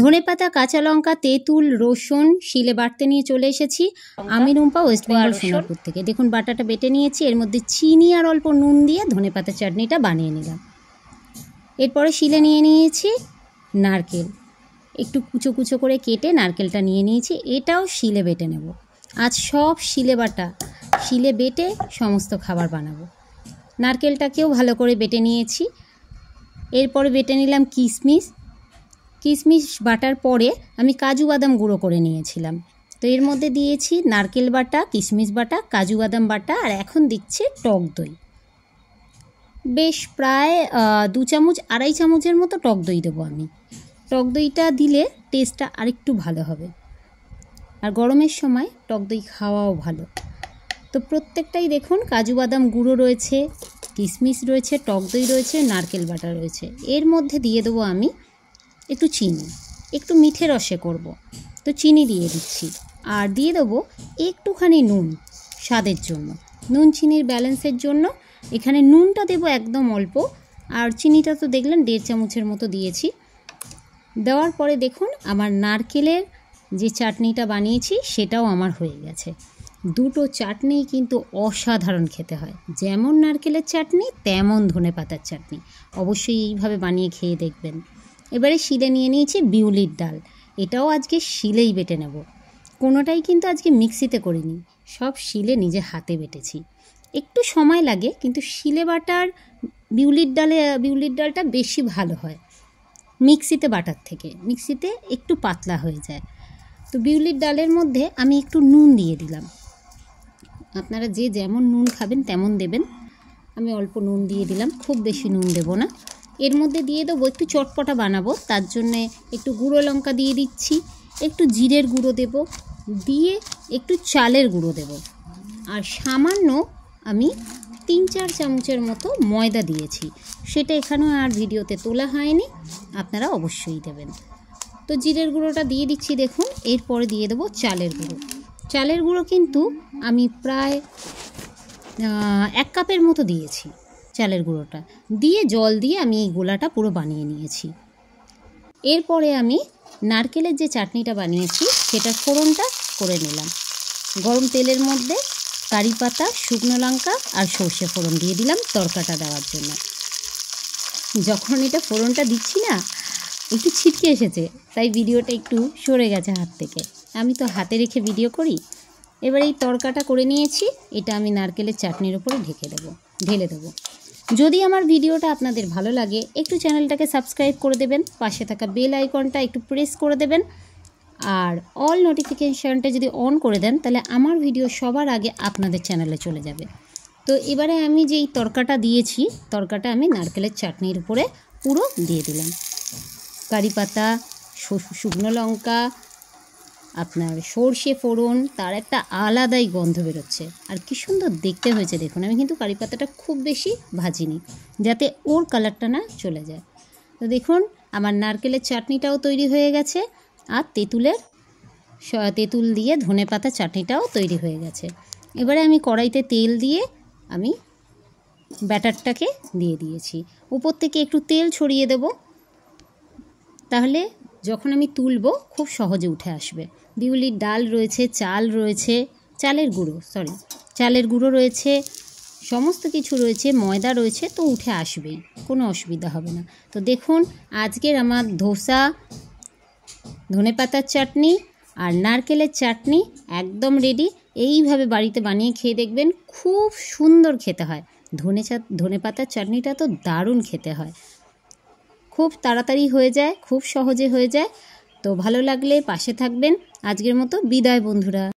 ধনেপাতা, কাঁচা লঙ্কা, তেঁতুল, রসুন শিলে বাটতে নিয়ে চলে এসেছি। আমি রুম্পা, ওয়েস্ট বেঙ্গল সোনারপুর থেকে। দেখুন বাটাটা বেটে নিয়েছি, এর মধ্যে চিনি আর অল্প নুন দিয়ে ধনেপাতা চাটনিটা বানিয়ে নিলাম। এরপরে শিলে নিয়ে নিয়েছি নারকেল, একটু কুচো কুচো করে কেটে নারকেলটা নিয়ে নিয়েছি, এটাও শিলে বেটে নেব। আজ সব শিলে বাটা, শিলে বেটে সমস্ত খাবার বানাবো। নারকেলটাকেও ভালো করে বেটে নিয়েছি। এরপরে বেটে নিলাম কিশমিশ। কিশমিশ বাটার পরে আমি কাজু বাদাম গুঁড়ো করে নিয়েছিলাম, তো এর মধ্যে দিয়েছি নারকেল বাটা, কিশমিশ বাটা, কাজু বাদাম বাটা, আর এখন দিচ্ছি টক দই। বেশ প্রায় 2 চামচ, 2.5 চামচের মতো টক দই দেবো আমি। টক দইটা দিলে টেস্টটা আরেকটু ভালো হবে, আর গরমের সময় টক দই খাওয়াও ভালো। তো প্রত্যেকটাই দেখুন কাজু বাদাম গুঁড়ো রয়েছে, কিশমিশ রয়েছে, টক দই রয়েছে, নারকেল বাটা রয়েছে। এর মধ্যে দিয়ে দেবো আমি একটু চিনি, একটু মিঠে রসে করব, তো চিনি দিয়ে দিচ্ছি। আর দিয়ে দেবো একটুখানি নুন স্বাদের জন্য, নুন চিনির ব্যালেন্সের জন্য। এখানে নুনটা দেবো একদম অল্প, আর চিনিটা তো দেখলেন 1.5 চামচের মতো দিয়েছি। দেওয়ার পরে দেখুন আমার নারকেলের যে চাটনিটা বানিয়েছি সেটাও আমার হয়ে গেছে। দুটো চাটনি কিন্তু অসাধারণ খেতে হয়, যেমন নারকেলের চাটনি তেমন ধনেপাতার চাটনি। অবশ্যই এইভাবে বানিয়ে খেয়ে দেখবেন। এবারে শিলে নিয়ে নিয়েছি বিউলির ডাল, এটাও আজকে শিলেই বেটে নেব। কোনোটাই কিন্তু আজকে মিক্সিতে করিনি, সব শিলে নিজে হাতে বেটেছি। একটু সময় লাগে, কিন্তু শিলে বাটার বিউলির ডালটা বেশি ভালো হয় মিক্সিতে বাটার থেকে। মিক্সিতে একটু পাতলা হয়ে যায়। তো বিউলির ডালের মধ্যে আমি একটু নুন দিয়ে দিলাম, আপনারা যে যেমন নুন খাবেন তেমন দেবেন। আমি অল্প নুন দিয়ে দিলাম, খুব বেশি নুন দেব না। এর মধ্যে দিয়ে দেবো, একটু চটপটা বানাবো তার জন্যে একটু গুঁড়ো লঙ্কা দিয়ে দিচ্ছি, একটু জিরের গুঁড়ো দেব, দিয়ে একটু চালের গুঁড়ো দেব, আর সামান্য আমি 3-4 চামচের মতো ময়দা দিয়েছি। সেটা এখানেও আর ভিডিওতে তোলা হয়নি, আপনারা অবশ্যই দেবেন। তো জিরের গুঁড়োটা দিয়ে দিচ্ছি দেখুন। এরপরে দিয়ে দেবো চালের গুঁড়ো। চালের গুঁড়ো কিন্তু আমি প্রায় 1 কাপের মতো দিয়েছি। চালের গুঁড়োটা দিয়ে জল দিয়ে আমি এই গোলাটা পুরো বানিয়ে নিয়েছি। এরপরে আমি নারকেলের যে চাটনিটা বানিয়েছি সেটার ফোড়নটা করে নিলাম। গরম তেলের মধ্যে কারি পাতা, শুকনো লঙ্কা আর সর্ষে ফোড়ন দিয়ে দিলাম তড়কাটা দেওয়ার জন্য। যখন এটা ফোড়নটা দিচ্ছি না, একটু ছিটকে এসেছে, তাই ভিডিওটা একটু সরে গেছে হাত থেকে। আমি তো হাতে রেখে ভিডিও করি। এবার এই তড়কাটা করে নিয়েছি, এটা আমি নারকেলের চাটনির উপরে ঢেলে দেবো। যদি আমার ভিডিওটা আপনাদের ভালো লাগে একটু চ্যানেলটাকে সাবস্ক্রাইব করে দেবেন, পাশে থাকা বেল আইকনটা একটু প্রেস করে দেবেন, আর অল নোটিফিকেশানটা যদি অন করে দেন তাহলে আমার ভিডিও সবার আগে আপনাদের চ্যানেলে চলে যাবে। তো এবারে আমি যেই তড়কাটা দিয়েছি, তড়কাটা আমি নারকেলের চাটনির উপরে পুরো দিয়ে দিলাম। কারি পাতা, শুকনো লঙ্কা, আপনার সর্ষে ফোড়ন, তার একটা আলাদাই গন্ধ বেরোচ্ছে, আর কি সুন্দর দেখতে হয়েছে দেখুন। আমি কিন্তু কারি পাতাটা খুব বেশি ভাজিনি, যাতে ওর কালারটা না চলে যায়। তো দেখুন আমার নারকেলের চাটনিটাও তৈরি হয়ে গেছে, আর তেঁতুল দিয়ে ধনেপাতা চাটনিটাও তৈরি হয়ে গেছে। এবারে আমি কড়াইতে তেল দিয়ে আমি ব্যাটারটাকে দিয়ে দিয়েছি। উপর থেকে একটু তেল ছড়িয়ে দেব, তাহলে যখন আমি তুলব খুব সহজে উঠে আসবে। বিউলির ডাল রয়েছে, চালের গুঁড়ো রয়েছে, সমস্ত কিছু রয়েছে, ময়দা রয়েছে, তো উঠে আসবেই, কোনো অসুবিধা হবে না। তো দেখুন আজকের আমার ধোসা, ধনেপাতার চাটনি আর নারকেলের চাটনি একদম রেডি। এইভাবে বাড়িতে বানিয়ে খেয়ে দেখবেন, খুব সুন্দর খেতে হয়। ধনেপাতার চাটনিটা তো দারুণ খেতে হয়, খুব তাড়াতাড়ি হয়ে যায়, খুব সহজে হয়ে যায়। তো ভালো লাগলে পাশে থাকবেন। আজকের মতো বিদায় বন্ধুরা।